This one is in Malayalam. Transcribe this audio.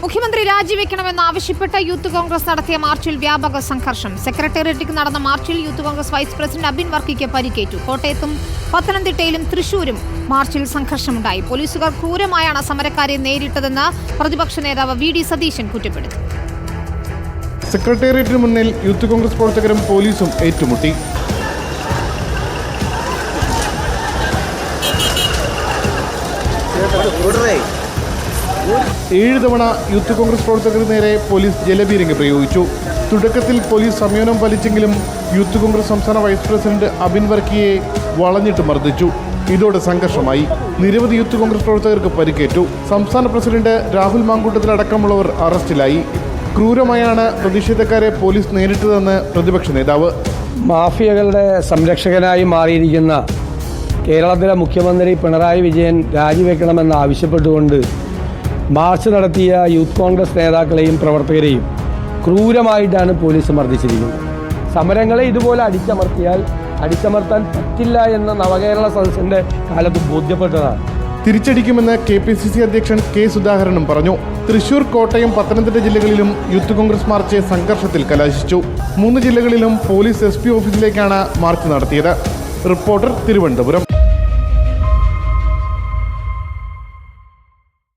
മുഖ്യമന്ത്രി രാജിവെക്കണമെന്നാവശ്യപ്പെട്ട് യൂത്ത് കോൺഗ്രസ് നടത്തിയ മാർച്ചിൽ വ്യാപക സംഘർഷം. സെക്രട്ടേറിയറ്റിലേക്ക് നടന്ന മാർച്ചിൽ യൂത്ത് കോൺഗ്രസ് വൈസ് പ്രസിഡന്റ് അബിൻ വർക്കിക്ക് പരിക്കേറ്റു. കോട്ടയത്തും പത്തനംതിട്ടയിലും തൃശൂരും മാർച്ചിൽ സംഘർഷമുണ്ടായി. പോലീസുകാർ ക്രൂരമായാണ് സമരക്കാരെ നേരിട്ടതെന്ന് പ്രതിപക്ഷ നേതാവ് വി.ഡി. സതീശൻ കുറ്റപ്പെടുത്തി. സെക്രട്ടേറിയറ്റിന് മുന്നിൽ യൂത്ത് കോൺഗ്രസ് പ്രവർത്തകരും പോലീസും ഏറ്റുമുട്ടി. ഏഴ് തവണ യൂത്ത് കോൺഗ്രസ് പ്രവർത്തകർക്ക് നേരെ പോലീസ് ജലപീരങ്കി പ്രയോഗിച്ചു. തുടക്കത്തിൽ പോലീസ് സംയമനം പാലിച്ചെങ്കിലും യൂത്ത് കോൺഗ്രസ് സംസ്ഥാന വൈസ് പ്രസിഡന്റ് അബിൻ വർക്കിയെ വളഞ്ഞിട്ട് മർദ്ദിച്ചു. ഇതോടെ സംഘർഷമായി. നിരവധി യൂത്ത് കോൺഗ്രസ് പ്രവർത്തകർക്ക് പരിക്കേറ്റു. സംസ്ഥാന പ്രസിഡന്റ് രാഹുൽ മാങ്കൂട്ടത്തിലടക്കമുള്ളവർ അറസ്റ്റിലായി. ക്രൂരമായാണ് പ്രതിഷേധക്കാരെ പോലീസ് നേരിട്ടതെന്ന് പ്രതിപക്ഷ നേതാവ്. മാഫിയകളുടെ സംരക്ഷകനായി മാറിയിരിക്കുന്ന കേരളത്തിലെ മുഖ്യമന്ത്രി പിണറായി വിജയൻ രാജിവെക്കണമെന്ന് ആവശ്യപ്പെട്ടുകൊണ്ട് മാർച്ച് നടത്തിയ യൂത്ത് കോൺഗ്രസ് നേതാക്കളെയും പ്രവർത്തകരെയും ക്രൂരമായിട്ടാണ് പോലീസ് മർദ്ദിച്ചിരിക്കുന്നത്. സമരങ്ങളെ ഇതുപോലെ അടിച്ചമർത്താൻ പറ്റില്ല എന്ന നവകേരള സദസ്സിൻ്റെ കാലത്ത് ബോധ്യപ്പെട്ടതാണ്. തിരിച്ചടിക്കുമെന്ന് KPCC അധ്യക്ഷൻ കെ സുധാകരനും പറഞ്ഞു. തൃശൂർ, കോട്ടയം, പത്തനംതിട്ട ജില്ലകളിലും യൂത്ത് കോൺഗ്രസ് മാർച്ച് സംഘർഷത്തിൽ കലാശിച്ചു. 3 ജില്ലകളിലും പോലീസ് SP ഓഫീസിലേക്കാണ് മാർച്ച് നടത്തിയത്. റിപ്പോർട്ടർ, തിരുവനന്തപുരം.